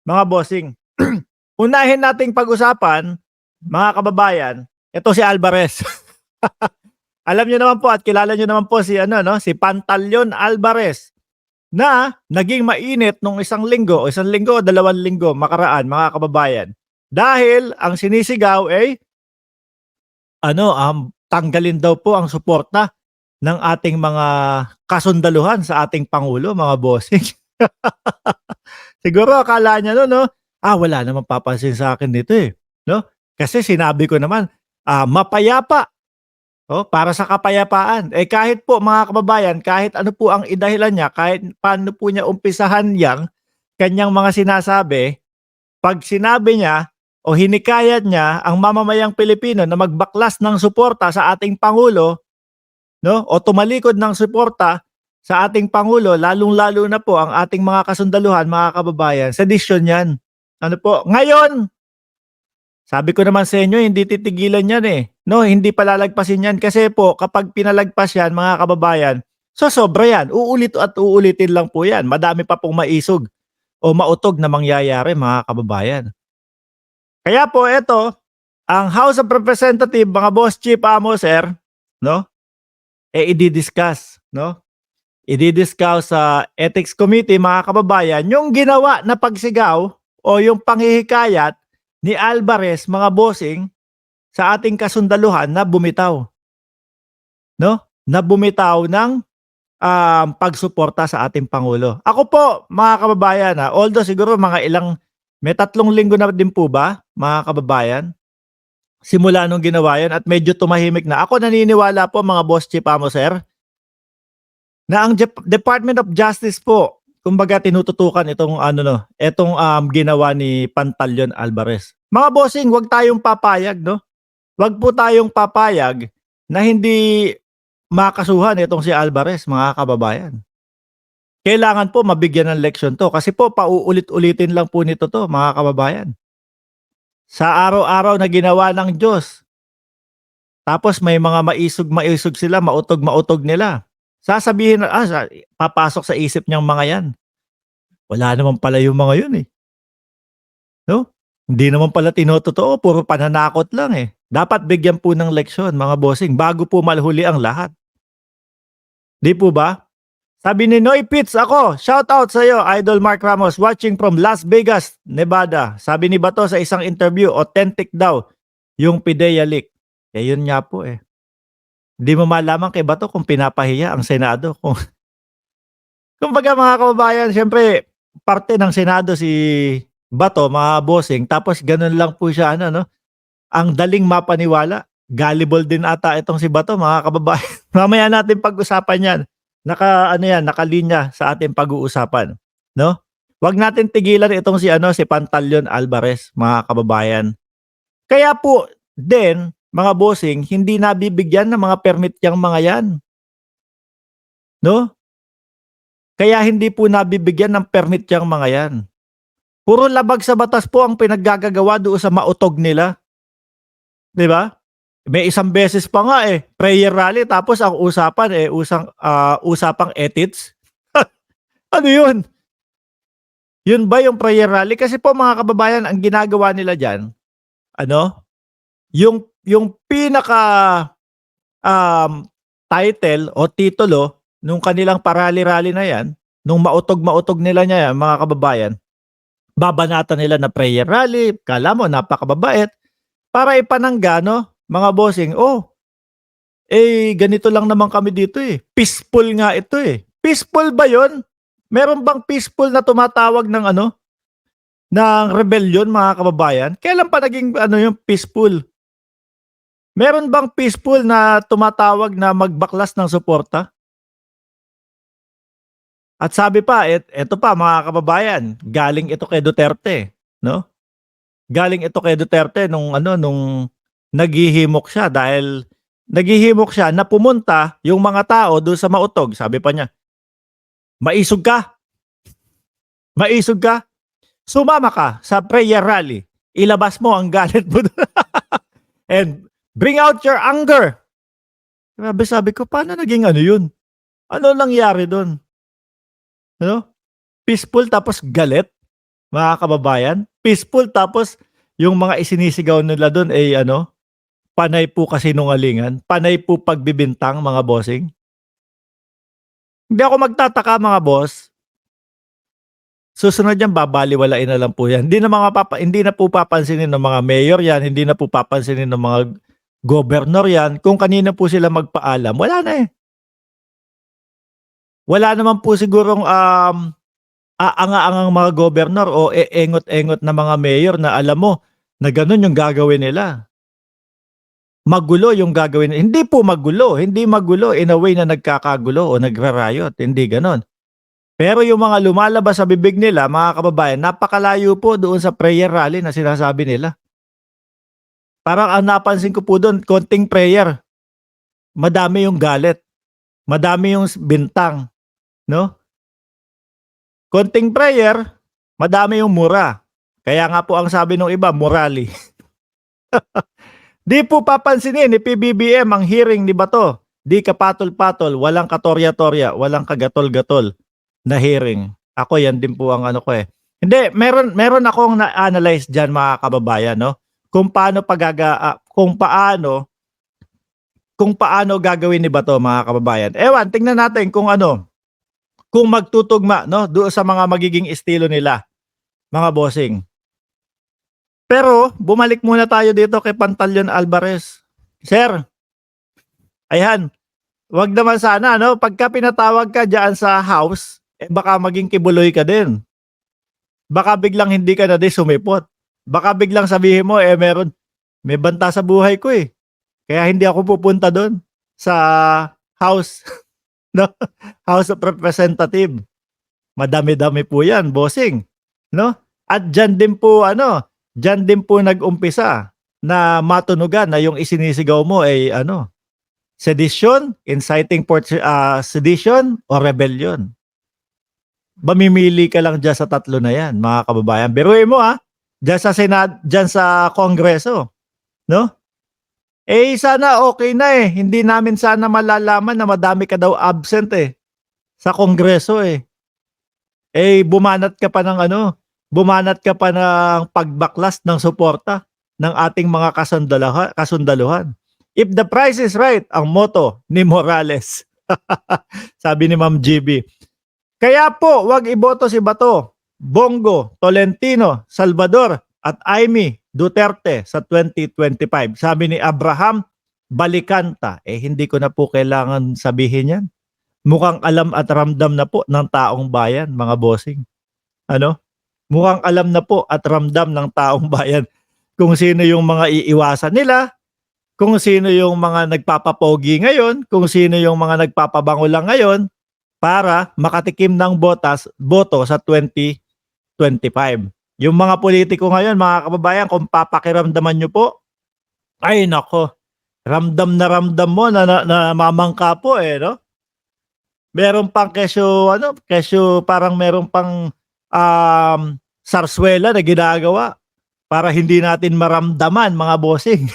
mga bossing. Unahin nating pag-usapan, mga kababayan, ito si Alvarez. Alam niyo naman po at kilala niyo naman po si ano no, si Pantaleon Alvarez na naging mainit nung isang linggo o 2 linggo makaraan, mga kababayan. Dahil ang sinisigaw ay tanggalin daw po ang suporta ng ating mga kasundaluhan sa ating pangulo, mga bossing. Siguro akala niya no, wala namang papansin sa akin nito eh, no? Kasi sinabi ko naman, mapayapa, para sa kapayapaan. Eh kahit po mga kababayan, kahit ano po ang idahilan niya, kahit paano po niya umpisahan yang kanyang mga sinasabi, 'pag sinabi niya o hinikayat niya ang mamamayang Pilipino na magbaklas ng suporta sa ating pangulo, no? O tumalikod ng suporta sa ating pangulo, lalong-lalo na po ang ating mga kasundaluhan, mga kababayan, sedisyon 'yan. Ano po? Ngayon, sabi ko naman sa inyo, hindi titigilan 'yan eh. No, hindi palalagpasin 'yan kasi po kapag pinalagpas 'yan, mga kababayan, sosobra 'yan. Uulit at uulitin lang po 'yan. Madami pa pong maisog o mautog na mangyayari, mga kababayan. Kaya po ito, ang House of Representative, mga boss chief amo sir, no? I-discuss, no? I-discuss sa Ethics Committee, mga kababayan, yung ginawa na pagsigaw o yung panghihikayat ni Alvarez, mga bossing, sa ating kasundaluhan na bumitaw, no? Na bumitaw ng pagsuporta sa ating pangulo. Ako po, mga kababayan, although siguro may 3 linggo na din po ba, mga kababayan, simula nung ginawa yan at medyo tumahimik na. Ako naniniwala po, mga boss chief amo sir, na ang Department of Justice po, kumbaga tinututukan itong ginawa ni Pantaleon Alvarez. Mga bossing, wag tayong papayag, no? Wag po tayong papayag na hindi makasuhan itong si Alvarez, mga kababayan. Kailangan po mabigyan ng leksyon to kasi po pauulit-ulitin lang po nito to, mga kababayan. Sa araw-araw na ginawa ng Diyos, tapos may mga maisog sila, mautog nila. Sasabihin na, papasok sa isip niyang mga yan. Wala naman pala yung mga yun eh. No? Hindi naman pala tinototoo, puro pananakot lang eh. Dapat bigyan po ng leksyon, mga bossing, bago po malhuli ang lahat. Di po ba? Sabi ni Noy Pitts, ako, shout out sa iyo, Idol Mark Ramos, watching from Las Vegas, Nevada. Sabi ni Bato sa isang interview, authentic daw yung PIDEA leak. Eh yun nga po eh. Di mo malaman kay Bato kung pinapahiya ang Senado. Kumbaga, mga kababayan, syempre parte ng Senado si Bato, mga bossing, tapos ganun lang po siya, ang daling mapaniwala. Gullible din ata itong si Bato, mga kababayan. Mamaya natin pag-usapan yan. Nakalinya sa ating pag-uusapan, no? Wag natin tigilan itong si Pantaleon Alvarez, mga kababayan. Kaya po din, mga bossing, hindi nabibigyan ng mga permit yang mga yan, no? Kaya hindi po nabibigyan ng permit yang mga yan. Puro labag sa batas po ang pinaggagawa doon sa mautog nila. 'Di ba? May isang beses pa nga prayer rally tapos ang usapan usapang ethics. Ano 'yun? 'Yun ba yung prayer rally? Kasi po, mga kababayan, ang ginagawa nila diyan, yung pinaka title o titulo nung kanilang parali-rally na 'yan, nung mautog nila niya yan, mga kababayan, babanatan nila na prayer rally, kala mo napakababait, para ipanangga, mga bossing, ganito lang naman kami dito peaceful nga ito Peaceful ba yon? Meron bang peaceful na tumatawag ng rebellion, mga kababayan? Kailan pa naging yung peaceful? Meron bang peaceful na tumatawag na magbaklas ng suporta? At sabi pa, eto pa, mga kababayan, galing ito kay Duterte, no? Galing ito kay Duterte nung naghihimok siya na pumunta yung mga tao doon sa mautog. Sabi pa niya, maisog ka, sumama ka sa prayer rally, ilabas mo ang galit mo and bring out your anger. Sabi ko, paano naging yun? Ano nangyari doon? Peaceful tapos galit? mga kababayan. Peaceful tapos yung mga isinisigaw nila dun ay ano, panay po kasinungalingan, panay po pagbibintang mga bossing. Hindi ako magtataka mga boss, susunod yan babalewalain na lang po yan. Hindi na po papansinin ng mga mayor yan, hindi na po papansinin ng mga gobernador yan, kung kanino po sila magpaalam, wala na, eh. Wala naman po sigurong, aanga-angang mga gobernador o engot-engot na mga mayor na alam mo na gano'n yung gagawin nila. Magulo yung gagawin, hindi po magulo, hindi magulo in a way na nagkakagulo o nagra-riot, hindi gano'n. Pero yung mga lumalabas sa bibig nila, mga kababayan, napakalayo po doon sa prayer rally na sinasabi nila. Parang ang napansin ko po do'n, konting prayer, madami yung galit, madami yung bintang, 'no? Konting prayer, madami yung mura. Kaya nga po ang sabi nung iba, morally. 'Di po papansinin ni PBBM ang hearing ni Bato. 'Di kapatol-patol, walang katorya-torya, walang kagatol-gatol na hearing. Ako yan din po ang ano ko, eh. Hindi, meron akong na-analyze diyan mga kababayan, 'no, kung paano gagawin ni Bato mga kababayan. Ewan, tingnan natin kung ano, kung magtutugma 'no, doon sa mga magiging estilo nila, mga bossing. Pero bumalik muna tayo dito kay Pantaleon Alvarez. Sir, ayan, 'wag naman sana 'no, pagka pinatawag ka diyan sa house, eh, baka maging kibuloy ka din. Baka biglang hindi ka na din sumipot. Baka biglang sabihin mo, eh, may banta sa buhay ko, eh, kaya hindi ako pupunta dun sa house 'no, House of Representative. Madami-dami po 'yan, bossing, 'no? At diyan din po nag-umpisa na matunugan na yung isinisigaw mo ay ano, sedition, inciting for sedition o rebellion. Mamimili ka lang diyan sa tatlo na 'yan, mga kababayan. Biruin mo, diyan sa Kongreso, 'no? Eh, sana okey na, eh, hindi namin sana malalaman na madami ka daw absent, eh, sa Kongreso, eh. Eh, bumanat ka pa ng pagbaklas ng suporta ng ating mga kasundaluhan. If the price is right, ang motto ni Morales. Sabi ni Ma'am GB. Kaya po, 'wag iboto si Bato, Bongo, Tolentino, Salvador at Amy Duterte sa 2025. Sabi ni Abraham Balikanta. Eh, hindi ko na po kailangan sabihin 'yan. Mukhang alam at ramdam na po ng taong bayan, mga bossing. Ano? Mukhang alam na po at ramdam ng taong bayan kung sino yung mga iiwasan nila, kung sino yung mga nagpapapogi ngayon, kung sino yung mga nagpapabango lang ngayon para makatikim ng boto sa 2025. Yung mga politiko ngayon, mga kababayan, kung papakiramdaman nyo po, ay nako, ramdam na ramdam mo na namamangka po, eh, no? Meron pang kesyo parang meron pang, sarsuela na ginagawa para hindi natin maramdaman, mga bossing.